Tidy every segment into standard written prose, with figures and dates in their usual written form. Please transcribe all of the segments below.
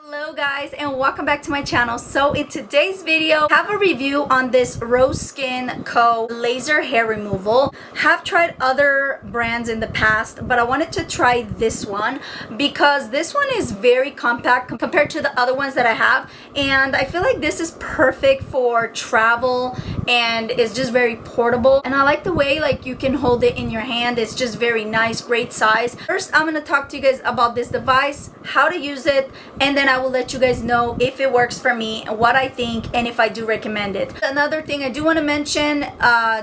Hello guys and welcome back to my channel. So in today's video I have a review on this ROSESKINCO laser hair removal. Have tried other brands in the past, but I wanted to try this one because this one is very compact compared to the other ones that I have, and I feel like this is perfect for travel and it's just very portable, and I like the way like you can hold it in your hand. It's just very nice, great size. First I'm going to talk to you guys about this device, how to use it, and then I will let you guys know if it works for me and what I think and if I do recommend it. Another thing I do want to mention,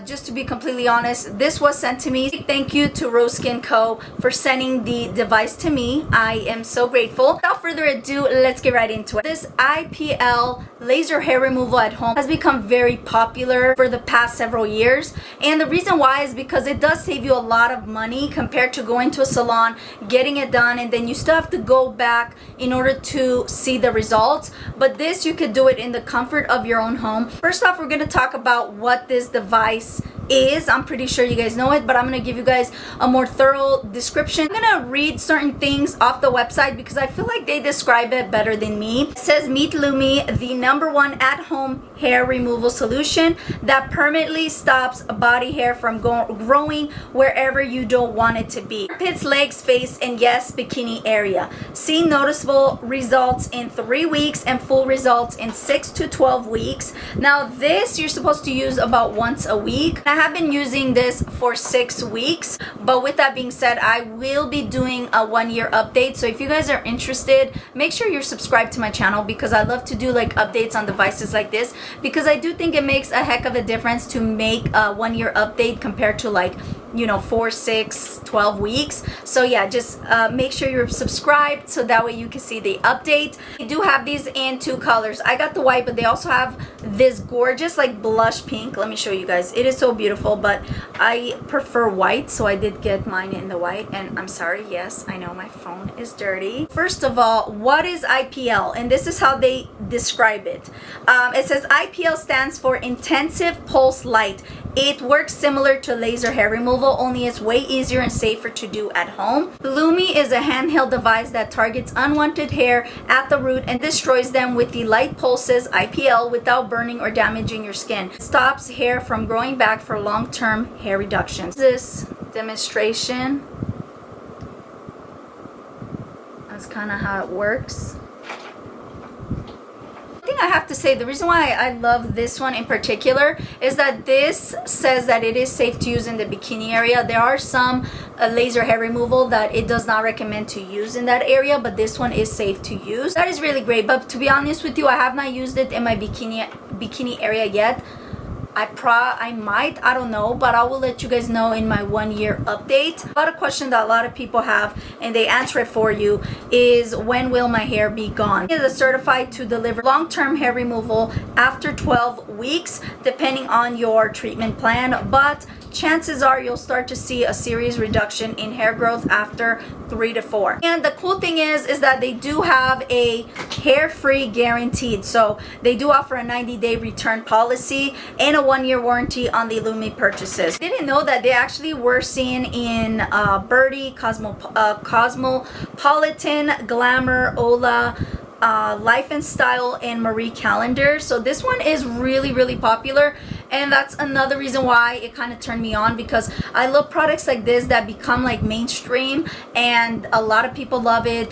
just to be completely honest, this was sent to me. Thank you to ROSESKINCO for sending the device to me. I am so grateful. Without further ado, let's get right into it. This IPL laser hair removal at home has become very popular for the past several years, and the reason why is because it does save you a lot of money compared to going to a salon, getting it done, and then you still have to go back in order to see the results. But this, you could do it in the comfort of your own home. First off, we're going to talk about what this device is. I'm pretty sure you guys know it, but I'm going to give you guys a more thorough description. I'm going to read certain things off the website because I feel like they describe it better than me. It says, meet Lumi, the #1 at-home hair removal solution that permanently stops body hair from growing wherever you don't want it to be. Armpits, legs, face, and yes, bikini area. See noticeable results in 3 weeks and full results in 6 to 12 weeks. Now this you're supposed to use about once a week. I have been using this for 6 weeks, but with that being said, I will be doing a 1-year update. So if you guys are interested, make sure you're subscribed to my channel because I love to do like updates on devices like this, because I do think it makes a heck of a difference to make a 1-year update compared to like, you know, 4, 6, 12 weeks. So yeah, just make sure you're subscribed so that way you can see the update. I do have these in 2 colors. I got the white, but they also have this gorgeous like blush pink. Let me show you guys. It is so beautiful, but I prefer white, so I did get mine in the white. And I'm sorry, yes, I know my phone is dirty. First of all, what is IPL? And this is how they describe it. It says IPL stands for intensive pulse light. It works similar to laser hair removal, only it's way easier and safer to do at home. Lumi is a handheld device that targets unwanted hair at the root and destroys them with the light pulses, IPL, without burning or damaging your skin. It stops hair from growing back for long-term hair reductions. This demonstration, that's kind of how it works. I have to say, the reason why I love this one in particular is that this says that it is safe to use in the bikini area. There are some laser hair removal that it does not recommend to use in that area, but this one is safe to use. That is really great. But to be honest with you, I have not used it in my bikini area yet. I might, I don't know, but I will let you guys know in my 1-year update. A lot of questions that a lot of people have, and they answer it for you, is when will my hair be gone? It is certified to deliver long-term hair removal after 12 weeks, depending on your treatment plan, but chances are you'll start to see a serious reduction in hair growth after 3 to 4. And the cool thing is that they do have a hair-free guaranteed. So they do offer a 90-day return policy and a 1-year warranty on the Lumi purchases. I didn't know that they actually were seen in Birdie, Cosmopolitan, Glamour, Ola, Life and Style, and Marie Calendar. So this one is really popular, and that's another reason why it kind of turned me on, because I love products like this that become like mainstream and a lot of people love it.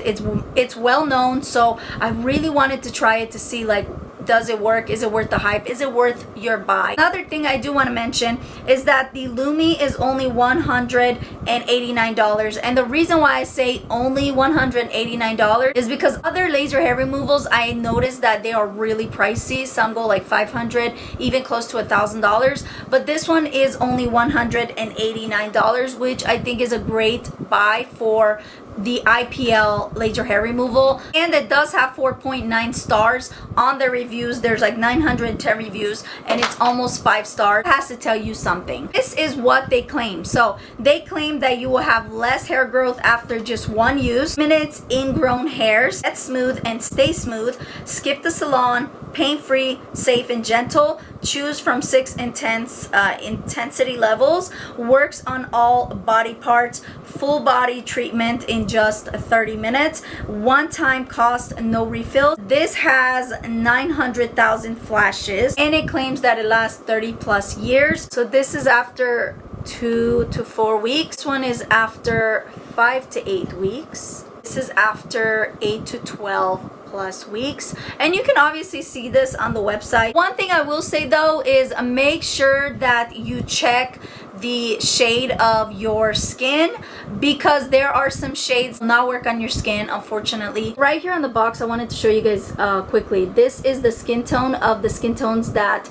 It's well known, so I really wanted to try it to see like, does it work? Is it worth the hype? Is it worth your buy? Another thing I do want to mention is that the Lumi is only $189, and the reason why I say only $189 is because other laser hair removals, I noticed that they are really pricey. Some go like $500, even close to $1,000, but this one is only $189, which I think is a great buy for the IPL laser hair removal. And it does have 4.9 stars on the review reviews. There's like 910 reviews and it's almost 5 stars. It has to tell you something. This is what they claim. So they claim that you will have less hair growth after just 1 use. Minutes ingrown hairs, get smooth and stay smooth. Skip the salon, pain-free, safe and gentle. Choose from 6 intensity levels. Works on all body parts. Full body treatment in just 30 minutes. One-time cost, no refill. This has 900,000 flashes and it claims that it lasts 30 plus years. So this is after 2 to 4 weeks. This one is after 5 to 8 weeks. This is after 8 to 12 plus weeks, and you can obviously see this on the website. One thing I will say though is make sure that you check the shade of your skin, because there are some shades not work on your skin, unfortunately. Right here on the box, I wanted to show you guys quickly. This is the skin tone of the skin tones that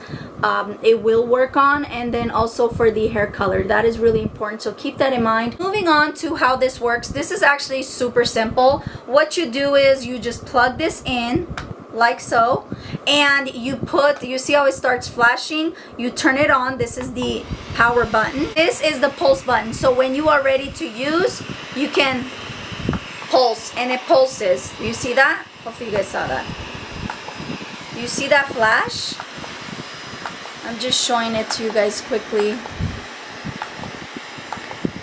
it will work on, and then also for the hair color. That is really important, so keep that in mind. Moving on to how this works, this is actually super simple. What you do is you just plug this in like so, and you see how it starts flashing, you turn it on. This is the power button, this is the pulse button. So when you are ready to use, you can pulse and it pulses. You see that? Hopefully you guys saw that. You see that flash? I'm just showing it to you guys quickly.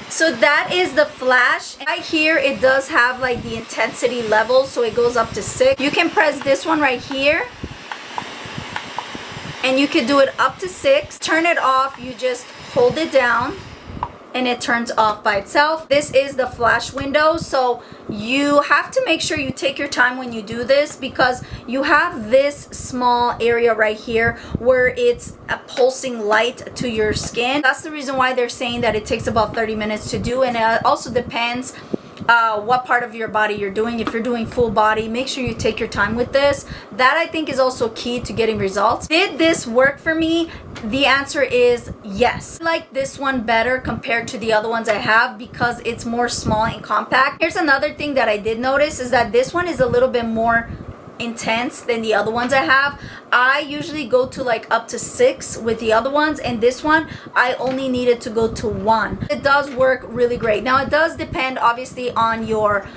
So that is the flash. Right here it does have like the intensity level, so it goes up to 6. You can press this one right here and you can do it up to 6. Turn it off, you just hold it down and it turns off by itself. This is the flash window, so you have to make sure you take your time when you do this, because you have this small area right here where it's a pulsing light to your skin. That's the reason why they're saying that it takes about 30 minutes to do, and it also depends what part of your body you're doing. If you're doing full body, make sure you take your time with this. That I think is also key to getting results. Did this work for me? The answer is yes. I like this one better compared to the other ones I have because it's more small and compact. Here's another thing that I did notice is that this one is a little bit more intense than the other ones I have. I usually go to like up to 6 with the other ones, and this one I only needed to go to 1. It does work really great. Now it does depend obviously on your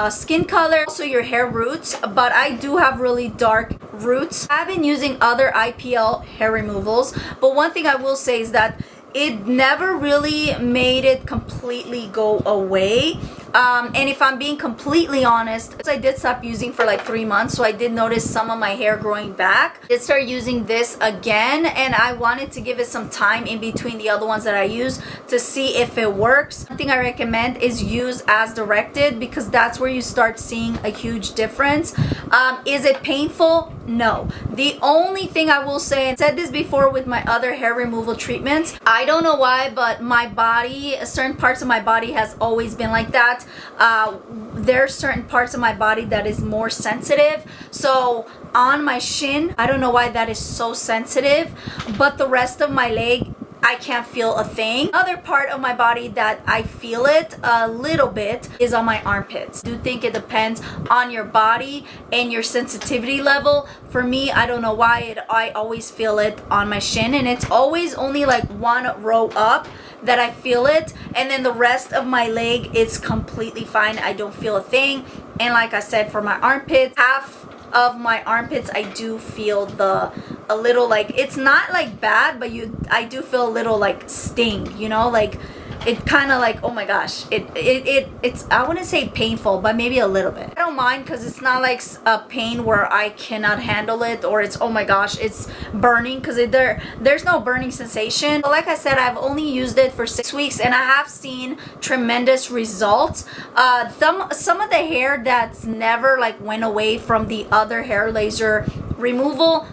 skin color, also your hair roots, but I do have really dark roots. I've been using other IPL hair removals, but one thing I will say is that it never really made it completely go away. And if I'm being completely honest, I did stop using for like 3 months, so I did notice some of my hair growing back. I did start using this again, and I wanted to give it some time in between the other ones that I use to see if it works. One thing I recommend is use as directed, because that's where you start seeing a huge difference. Is it painful? No. The only thing I will say, and I said this before with my other hair removal treatments, I don't know why, but my body, certain parts of my body has always been like that. There are certain parts of my body that is more sensitive. So on my shin, I don't know why that is so sensitive, but the rest of my leg, I can't feel a thing. Other part of my body that I feel it a little bit is on my armpits. I do think it depends on your body and your sensitivity level. For me, I don't know why, I always feel it on my shin, and it's always only like 1 row up that I feel it, and then the rest of my leg is completely fine. I don't feel a thing. And like I said, for my armpits, half of my armpits I do feel a little, like, it's not like bad, but I do feel a little like sting, you know, like it kind of like, oh my gosh, it's I wouldn't say painful, but maybe a little bit. I don't mind, because it's not like a pain where I cannot handle it, or it's, oh my gosh, it's burning, because there's no burning sensation. But like I said, I've only used it for 6 weeks, and I have seen tremendous results. Some of the hair that's never like went away from the other hair laser removal,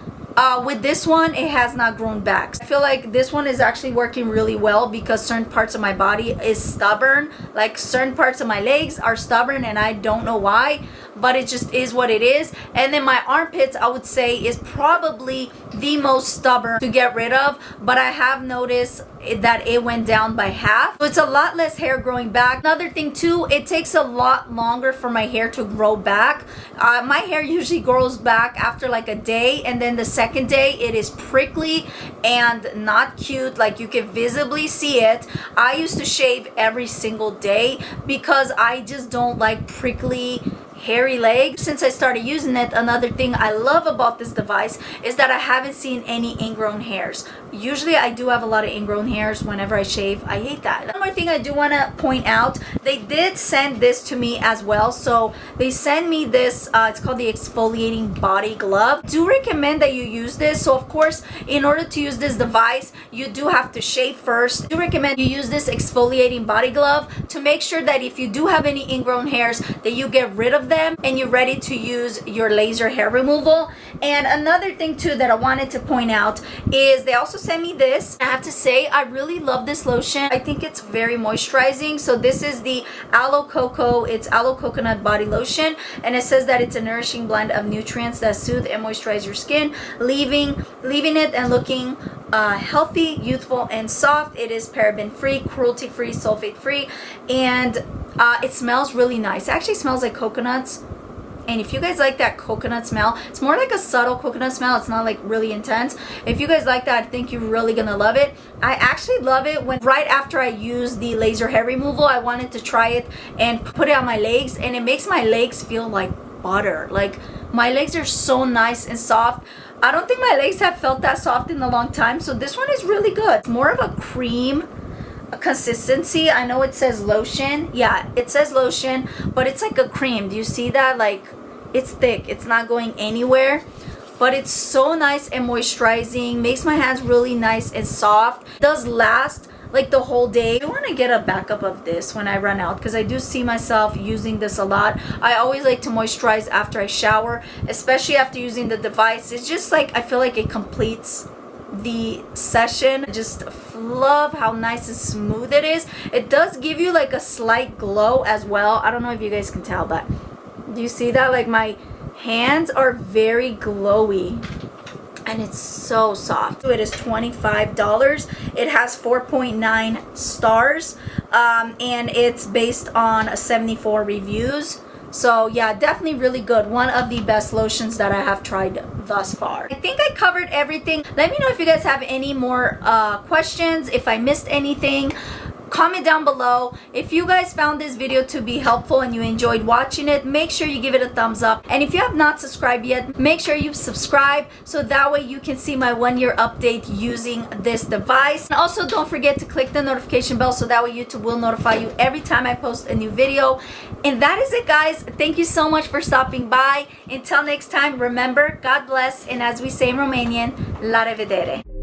with this one, it has not grown back. I feel like this one is actually working really well, because certain parts of my body is stubborn. Like certain parts of my legs are stubborn, and I don't know why, but it just is what it is. And then my armpits, I would say, is probably the most stubborn to get rid of, but I have noticed that it went down by half. So it's a lot less hair growing back. Another thing too, it takes a lot longer for my hair to grow back. My hair usually grows back after like a day, and then the second day it is prickly and not cute, like you can visibly see it. I used to shave every single day because I just don't like prickly hairy legs. Since I started using it, another thing I love about this device is that I haven't seen any ingrown hairs. Usually I do have a lot of ingrown hairs whenever I shave. I hate that. One more thing I do want to point out, they did send this to me as well. So they sent me this, it's called the exfoliating body glove. Do recommend that you use this. So of course, in order to use this device, you do have to shave first. I do recommend you use this exfoliating body glove to make sure that if you do have any ingrown hairs, that you get rid of them and you're ready to use your laser hair removal. And another thing too that I wanted to point out is they also sent me this. I have to say, I really love this lotion. I think it's very moisturizing. So this is the Aloe Cocoa. It's Aloe Coconut Body Lotion, and it says that it's a nourishing blend of nutrients that soothe and moisturize your skin, leaving it and looking healthy, youthful, and soft. It is paraben free, cruelty free, sulfate free, and it smells really nice. It actually smells like coconuts. And if you guys like that coconut smell, it's more like a subtle coconut smell. It's not like really intense. If you guys like that, I think you're really gonna love it. I actually love it when right after I use the laser hair removal, I wanted to try it and put it on my legs, and it makes my legs feel like butter. Like my legs are so nice and soft. I don't think my legs have felt that soft in a long time. So this one is really good. It's more of a cream consistency. I know it says lotion. Yeah, it says lotion, but it's like a cream. Do you see that? Like, it's thick. It's not going anywhere, but it's so nice and moisturizing. Makes my hands really nice and soft. It does last like the whole day. I want to get a backup of this when I run out, because I do see myself using this a lot. I always like to moisturize after I shower, especially after using the device. It's just like, I feel like it completes the session. I just love how nice and smooth it is. It does give you like a slight glow as well. I don't know if you guys can tell, but do you see that? Like my hands are very glowy and it's so soft. It is $25. It has 4.9 stars, and it's based on 74 reviews. So yeah, definitely really good. One of the best lotions that I have tried thus far. I think I covered everything. Let me know if you guys have any more questions, if I missed anything. Comment down below. If you guys found this video to be helpful and you enjoyed watching it, make sure you give it a thumbs up. And if you have not subscribed yet, make sure you subscribe so that way you can see my 1-year update using this device. And also don't forget to click the notification bell so that way YouTube will notify you every time I post a new video. And that is it, guys. Thank you so much for stopping by. Until next time, remember, God bless, and as we say in Romanian, la revedere.